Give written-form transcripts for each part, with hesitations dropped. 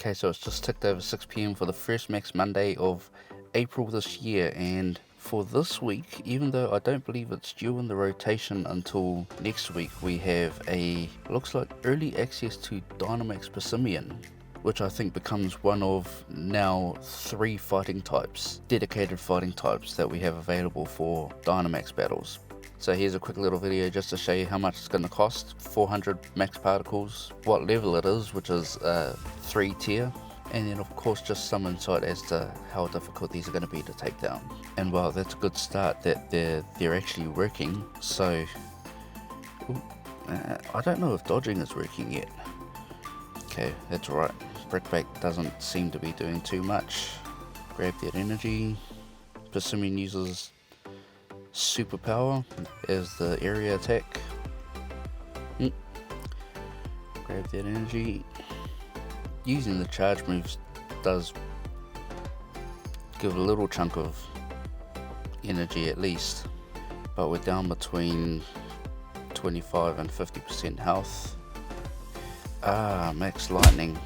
Okay, so it's just ticked over 6 PM for the first Max Monday of April this year, and for this week, even though I don't believe it's due in the rotation until next week, we have looks like early access to Dynamax Passimian, which I think becomes one of now 3 fighting types, dedicated fighting types that we have available for Dynamax battles. So here's a quick little video just to show you how much it's going to cost. 400 max particles, what level it is, which is 3 tier, and then of course just some insight as to how difficult these are going to be to take down. And well, that's a good start that they're actually working. So I don't know if dodging is working yet. Okay, that's right. Brickbait doesn't seem to be doing too much. Grab that energy. Passimian uses superpower as the area attack. Grab that energy. Using the charge moves does give a little chunk of energy at least, but we're down between 25 and 50% health. Max lightning.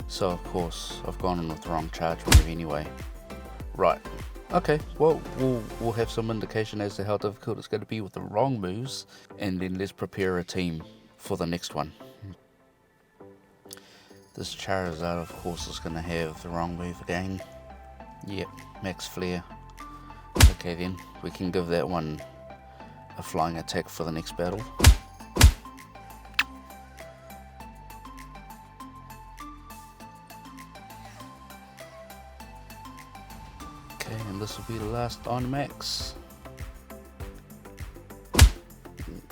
So of course I've gone in with the wrong charge move anyway. Right. Okay, well, we'll have some indication as to how difficult it's going to be with the wrong moves, and then let's prepare a team for the next one. This Charizard, of course, is going to have the wrong move again. Yep, max flare. Okay then, we can give that one a flying attack for the next battle. And this will be the last Dynamax,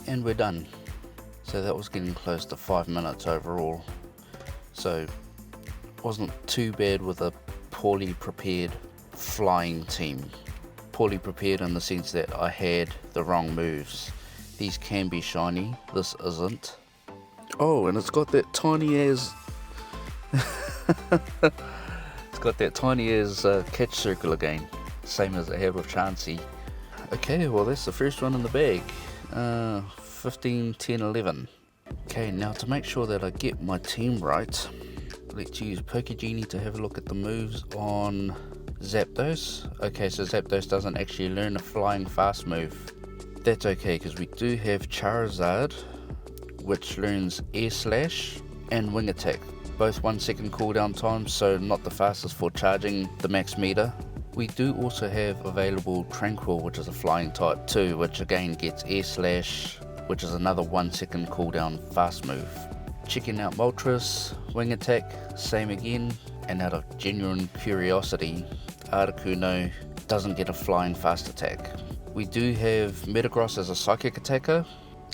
and we're done. So that was getting close to 5 minutes overall, so wasn't too bad with a poorly prepared flying team. Poorly prepared in the sense that I had the wrong moves. These can be shiny, this isn't. Oh, and it's got that tiny as it's got that tiny as catch circle again, same as I had with Chansey. Okay, well that's the first one in the bag. 15, 10, 11. Okay, now to make sure that I get my team right, let's use Pokegenie to have a look at the moves on Zapdos. Okay, so Zapdos doesn't actually learn a flying fast move. That's okay, because we do have Charizard, which learns Air Slash and Wing Attack. Both 1 second cooldown time, so not the fastest for charging the max meter. We do also have available Tranquil, which is a flying type too, which again gets Air Slash, which is another 1 second cooldown fast move. Checking out Moltres, Wing Attack, same again, and out of genuine curiosity, Articuno doesn't get a flying fast attack. We do have Metagross as a psychic attacker,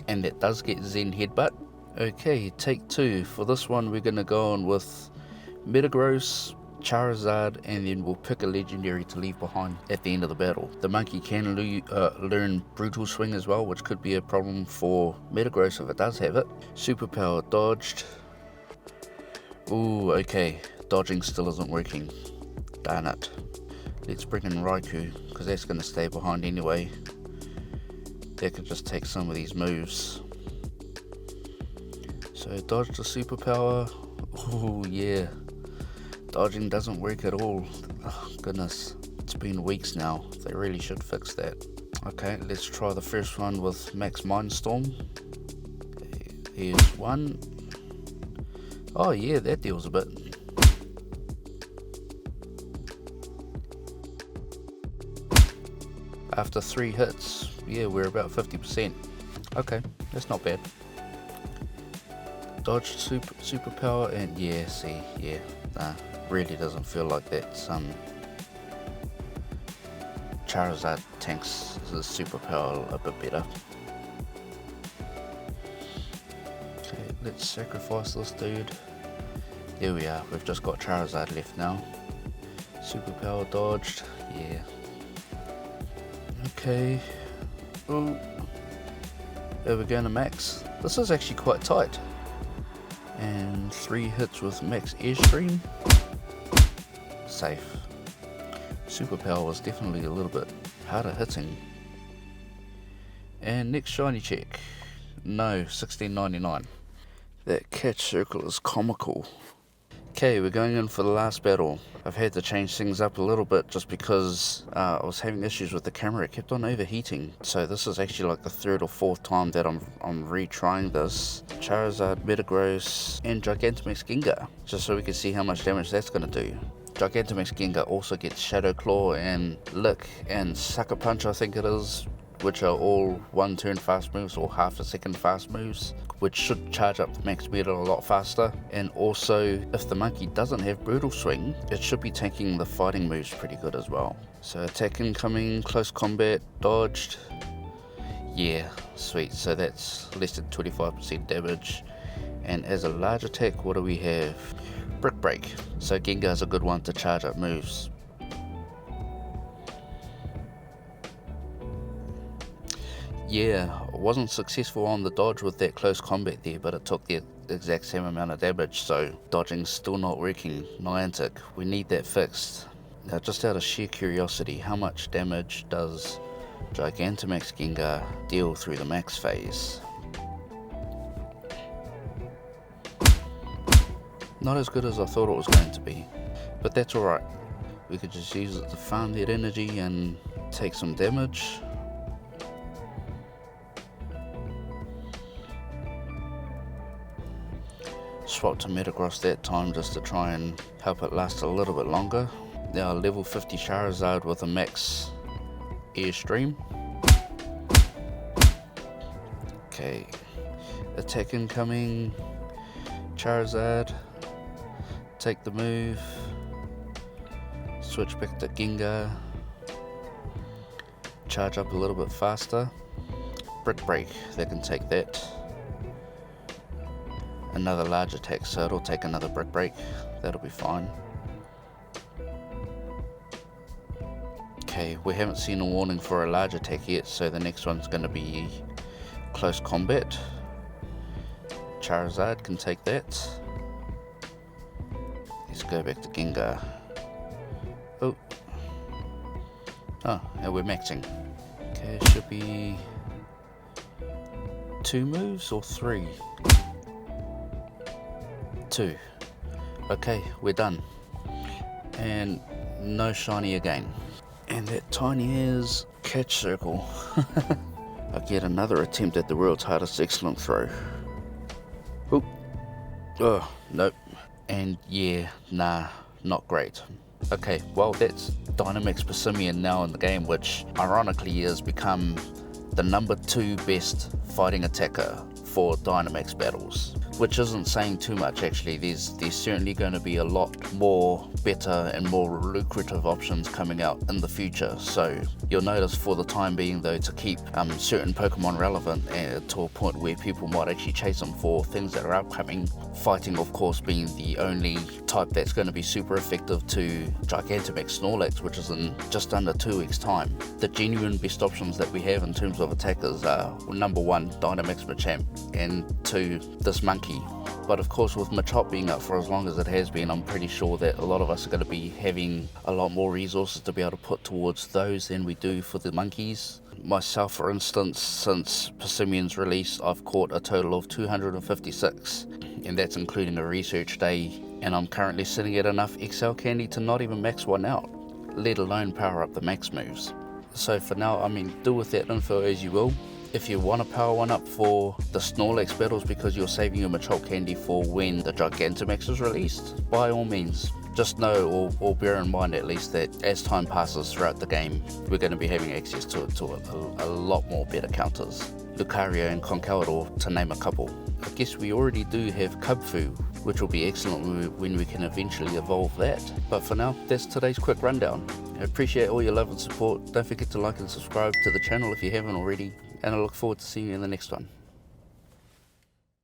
and that does get Zen Headbutt. Okay, take 2. For this one we're going to go on with Metagross, Charizard, and then we'll pick a legendary to leave behind at the end of the battle. The monkey can learn Brutal Swing as well, which could be a problem for Metagross if it does have it. Superpower dodged. Ooh, okay, dodging still isn't working. Darn it. Let's bring in Raikou, because that's going to stay behind anyway. That could just take some of these moves. So dodge the superpower. Oh yeah, dodging doesn't work at all. Oh goodness, it's been weeks now. They really should fix that. Okay, let's try the first one with Max Mindstorm. Here's one. Oh yeah, that deals a bit. After 3 hits, yeah, we're about 50%. Okay, that's not bad. Dodge superpower, and yeah, see, yeah, nah, really doesn't feel like that. Charizard tanks the superpower a bit better. Okay, let's sacrifice this dude. There we are, we've just got Charizard left now. Superpower dodged, yeah. Okay, oh, there we go to max. This is actually quite tight. And 3 hits with max airstream. Safe. Superpower was definitely a little bit harder hitting. And next shiny check. No, $16.99. That catch circle is comical. Okay, we're going in for the last battle. I've had to change things up a little bit just because I was having issues with the camera. It kept on overheating. So this is actually like the third or fourth time that I'm retrying this. Charizard, Metagross, and Gigantamax Gengar, just so we can see how much damage that's going to do. Gigantamax Gengar also gets Shadow Claw and Lick and Sucker Punch, I think it is, which are all 1 turn fast moves or half a second fast moves, which should charge up the max meter a lot faster. And also, if the monkey doesn't have Brutal Swing, it should be tanking the fighting moves pretty good as well. So attack incoming, close combat, dodged. Yeah, sweet. So that's less than 25% damage. And as a large attack, what do we have? Brick Break. So Gengar's a good one to charge up moves. Yeah, I wasn't successful on the dodge with that close combat there, but it took the exact same amount of damage, so dodging's still not working. Niantic, we need that fixed. Now, just out of sheer curiosity, how much damage does Gigantamax Gengar deal through the max phase? Not as good as I thought it was going to be, but that's alright. We could just use it to farm that energy and take some damage. Swap to Metagross that time just to try and help it last a little bit longer. Now level 50 Charizard with a max Airstream. Okay, attack incoming, Charizard, take the move, switch back to Gengar, charge up a little bit faster, Brick Break, they can take that. Another large attack, so it'll take another Brick Break, that'll be fine. Okay, we haven't seen a warning for a large attack yet, so the next one's going to be close combat. Charizard can take that. Let's go back to Gengar. Oh, and we're maxing. Okay, it should be 2 moves or 3? 2. Okay, we're done. And no shiny again. And that tiny is catch circle. I get another attempt at the world's hardest excellent throw. Oop. Oh, nope. And yeah, nah, not great. Okay, well that's Dynamax Passimian now in the game, which ironically has become the number 2 best fighting attacker for Dynamax battles, which isn't saying too much actually. There's certainly going to be a lot more better and more lucrative options coming out in the future, so you'll notice for the time being though, to keep certain Pokemon relevant to a point where people might actually chase them for things that are upcoming, fighting of course being the only type that's going to be super effective to Gigantamax Snorlax, which is in just under 2 weeks time. The genuine best options that we have in terms of attackers are number 1 Dynamax Machamp, and 2 this monkey. But of course with Machop being up for as long as it has been, I'm pretty sure that a lot of us are going to be having a lot more resources to be able to put towards those than we do for the monkeys. Myself for instance, since Passimian's release, I've caught a total of 256, and that's including a research day, and I'm currently sitting at enough XL candy to not even max one out, let alone power up the max moves. So for now, I mean, do with that info as you will. If you want to power one up for the Snorlax battles because you're saving your Machop candy for when the Gigantamax is released, by all means. Just know, or bear in mind at least, that as time passes throughout the game, we're going to be having access to a lot more better counters. Lucario and Conkeldurr, to name a couple. I guess we already do have Kubfu, which will be excellent when we can eventually evolve that. But for now, that's today's quick rundown. I appreciate all your love and support. Don't forget to like and subscribe to the channel if you haven't already, and I look forward to seeing you in the next one.